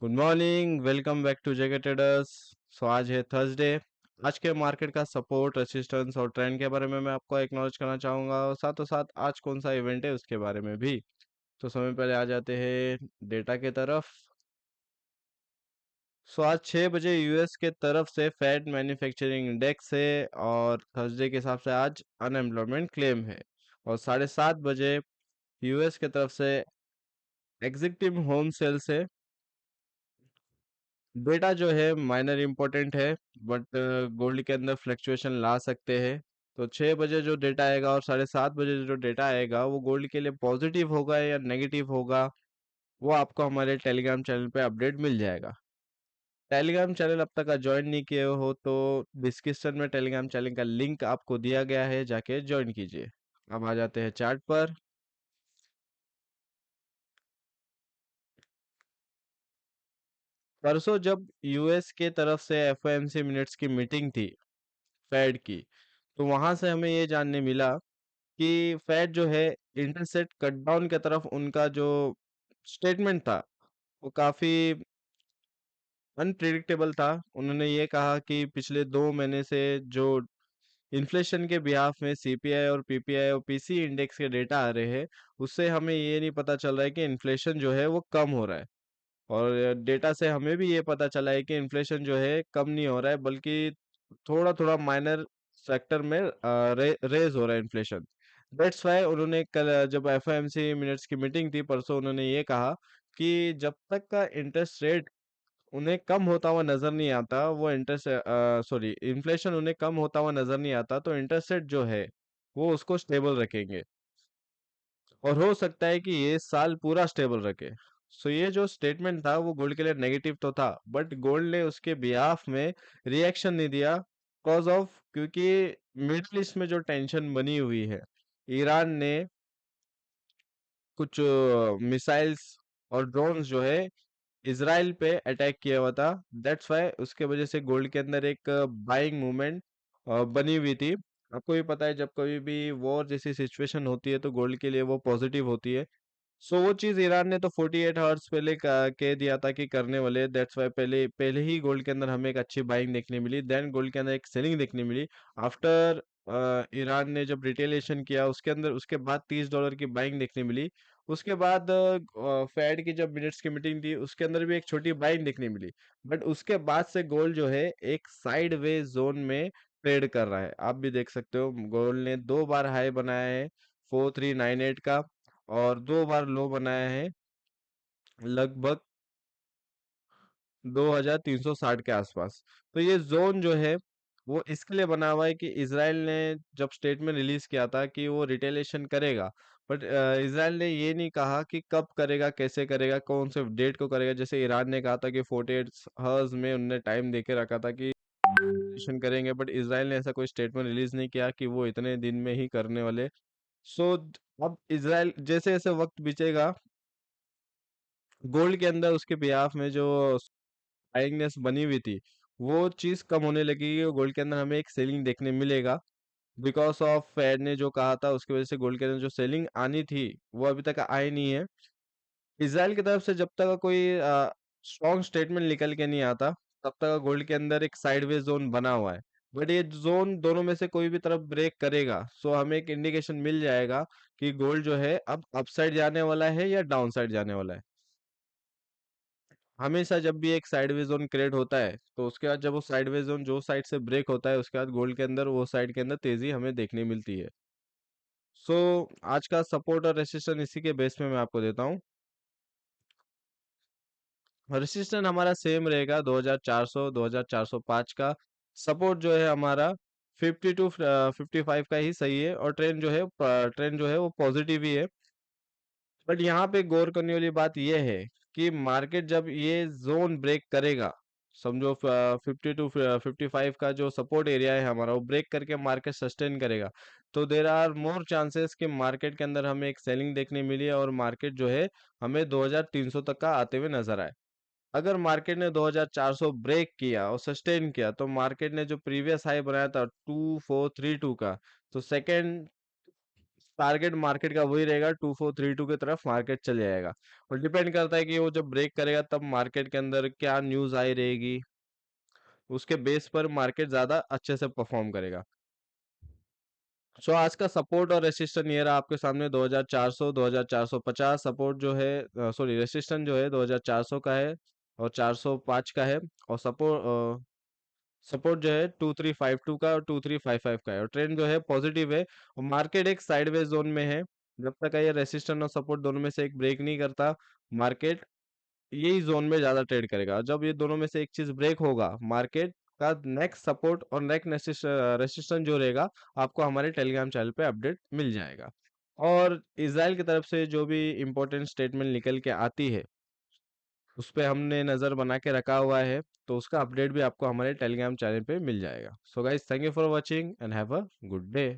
Good morning, welcome back to JK traders. So आज है Thursday. आज के मार्केट का सपोर्ट, रेसिस्टेंस और ट्रेंड के बारे में मैं आपको एक्नॉलेज करना चाहूंगा और साथों साथ आज कौन सा इवेंट है उसके बारे में भी। तो समय पहले आ जाते हैं डेटा के तरफ। सो आज 6 बजे यूएस के तरफ से फेड मैन्युफैक्चरिंग इंडेक्स है और थर्सडे के हिसाब से आज अनएम्प्लॉयमेंट क्लेम है। और 7:30 बजे यूएस के तरफ से एग्जीक्यूटिव होम सेल्स है। डेटा जो है माइनर इम्पोर्टेंट है, बट गोल्ड के अंदर फ्लक्चुएशन ला सकते हैं। तो 6 बजे जो डेटा आएगा और 7:30 बजे जो डेटा आएगा वो गोल्ड के लिए पॉजिटिव होगा या नेगेटिव होगा, वो आपको हमारे टेलीग्राम चैनल पे अपडेट मिल जाएगा। टेलीग्राम चैनल अब तक ज्वाइन नहीं किए हो तो डिस्क्रिप्शन में टेलीग्राम चैनल का लिंक आपको दिया गया है, जाके ज्वाइन कीजिए। अब आ जाते हैं चार्ट पर। परसों जब यूएस के तरफ से एफओएमसी मिनट्स की मीटिंग थी फेड की, तो वहां से हमें ये जानने मिला कि फेड जो है इंटरेस्ट रेट कट डाउन की तरफ उनका जो स्टेटमेंट था वो काफी अनप्रिडिक्टेबल था। उन्होंने ये कहा कि पिछले 2 महीने से जो इन्फ्लेशन के बिहाफ में सीपीआई और पीपीआई और पीसी इंडेक्स के डेटा आ रहे हैं, उससे हमें ये नहीं पता चल रहा है कि इन्फ्लेशन जो है वो कम हो रहा है। और डेटा से हमें भी ये पता चला है कि इन्फ्लेशन जो है कम नहीं हो रहा है, बल्कि थोड़ा थोड़ा माइनर सेक्टर में रेज हो रहा है इन्फ्लेशन। दैट्स वाई उन्होंने कल जब एफओएमसी मिनट्स की मीटिंग थी परसों, उन्होंने ये कहा कि जब तक का इंटरेस्ट रेट उन्हें कम होता हुआ नजर नहीं आता, वो इंटरेस्ट सॉरी इन्फ्लेशन उन्हें कम होता हुआ नजर नहीं आता, तो इंटरेस्ट रेट जो है वो उसको स्टेबल रखेंगे। और हो सकता है कि ये साल पूरा स्टेबल रखे। सो ये जो स्टेटमेंट था वो गोल्ड के लिए नेगेटिव तो था, बट गोल्ड ने उसके बिहाफ में रिएक्शन नहीं दिया। कॉज ऑफ, क्योंकि मिडिल ईस्ट में जो टेंशन बनी हुई है, ईरान ने कुछ मिसाइल्स और ड्रोन्स जो है इसराइल पे अटैक किया हुआ था। दैट्स वाई उसके वजह से गोल्ड के अंदर एक बाइंग मूवमेंट बनी हुई थी। आपको भी पता है जब कभी भी वॉर जैसी सिचुएशन होती है तो गोल्ड के लिए वो पॉजिटिव होती है। सो वो चीज ईरान ने तो 48 आवर्स पहले कह दिया था कि करने वाले। दैट्स वाई पहले पहले ही गोल्ड के अंदर हमें एक अच्छी बाइंग देखने मिली, देन गोल्ड के अंदर एक सेलिंग देखने मिली। आफ्टर ईरान ने जब रिटेलिएशन किया उसके अंदर उसके बाद $30 की बाइंग देखने मिली। उसके बाद फेड की जब मिनट्स की मीटिंग थी उसके अंदर भी एक छोटी बाइंग देखने मिली। बट उसके बाद से गोल्ड जो है एक साइडवेज जोन में ट्रेड कर रहा है। आप भी देख सकते हो गोल्ड ने 2 बार हाई बनाया है 4398 का, और 2 बार लो बनाया है लगभग 2360 के आसपास। तो ये जोन जो है वो इसके लिए बना हुआ है कि इसराइल ने जब स्टेटमेंट रिलीज किया था कि वो रिटेलिएशन करेगा, बट इसराइल ने ये नहीं कहा कि कब करेगा, कैसे करेगा, कौन से डेट को करेगा। जैसे ईरान ने कहा था कि 48 आवर्स में उन्होंने टाइम देके रखा था कि रिटेलिएशन करेंगे, बट इसराइल ने ऐसा कोई स्टेटमेंट रिलीज नहीं किया कि वो इतने दिन में ही करने वाले। सो अब इसराइल जैसे जैसे वक्त बीतेगा, गोल्ड के अंदर उसके बिहाफ में जो बाइंगनेस बनी हुई थी वो चीज कम होने लगेगी और गोल्ड के अंदर हमें एक सेलिंग देखने मिलेगा। बिकॉज ऑफ फेड ने जो कहा था उसकी वजह से गोल्ड के अंदर जो सेलिंग आनी थी वो अभी तक आई नहीं है। इसराइल की तरफ से जब तक कोई स्ट्रॉन्ग स्टेटमेंट निकल के नहीं आता, तब तक गोल्ड के अंदर एक साइडवेज जोन बना हुआ है। बट ये जोन दोनों में से कोई भी तरफ ब्रेक करेगा सो हमें एक इंडिकेशन मिल जाएगा कि गोल्ड जो है अब अपसाइड जाने वाला है या डाउन साइड जाने वाला है। हमेशा जब भी एक साइडवेज जोन क्रिएट होता है तो उसके बाद जब वो साइडवेज जोन जो साइड से ब्रेक होता है उसके बाद गोल्ड के अंदर वो साइड के अंदर तेजी हमें देखने मिलती है। सो आज का सपोर्ट और रेसिस्टेंस इसी के बेस में मैं आपको देता हूँ। रेसिस्टेंस हमारा सेम रहेगा 2400 2405 का। सपोर्ट जो है हमारा 50 टू 55 का ही सही है, और ट्रेंड जो है वो पॉजिटिव ही है। बट यहाँ पे गौर करने वाली बात यह है कि मार्केट जब ये जोन ब्रेक करेगा, समझो 50 टू 55 का जो सपोर्ट एरिया है हमारा वो ब्रेक करके मार्केट सस्टेन करेगा, तो देर आर मोर चांसेस कि मार्केट के अंदर हमें एक सेलिंग देखने मिली है और मार्केट जो है हमें 2300 तक का आते हुए नजर आए। अगर मार्केट ने 2400 ब्रेक किया और सस्टेन किया तो मार्केट ने जो प्रीवियस हाई बनाया था 2432 का, तो सेकेंड टारगेट मार्केट का वही रहेगा, 2432 की तरफ मार्केट चले जाएगा। और डिपेंड करता है कि वो जब ब्रेक करेगा तब मार्केट के अंदर क्या न्यूज़ आई रहेगी, उसके बेस पर मार्केट ज़्यादा अच्छे से परफॉर्म करेगा। सो आज का सपोर्ट और रेसिस्टेंस ये रहा आपके सामने, 2400 2450 सपोर्ट जो है, सॉरी रेसिस्टेंस जो है 2400 का है और 405 का है। और सपोर्ट जो है 2352 का और 2355 का है, और ट्रेंड जो है पॉजिटिव है और मार्केट एक साइडवेज जोन में है। जब तक ये रेसिस्टेंस और सपोर्ट दोनों में से एक ब्रेक नहीं करता, मार्केट यही जोन में ज्यादा ट्रेड करेगा। जब ये दोनों में से एक चीज ब्रेक होगा, मार्केट का नेक्स्ट सपोर्ट और नेक्स्ट रेसिस्टेंस जो रहेगा, आपको हमारे टेलीग्राम चैनल पे अपडेट मिल जाएगा। और इसराइल की तरफ से जो भी इंपॉर्टेंट स्टेटमेंट निकल के आती है, उस पे हमने नज़र बना के रखा हुआ है, तो उसका अपडेट भी आपको हमारे टेलीग्राम चैनल पे मिल जाएगा। So guys, thank you for watching and have a good day.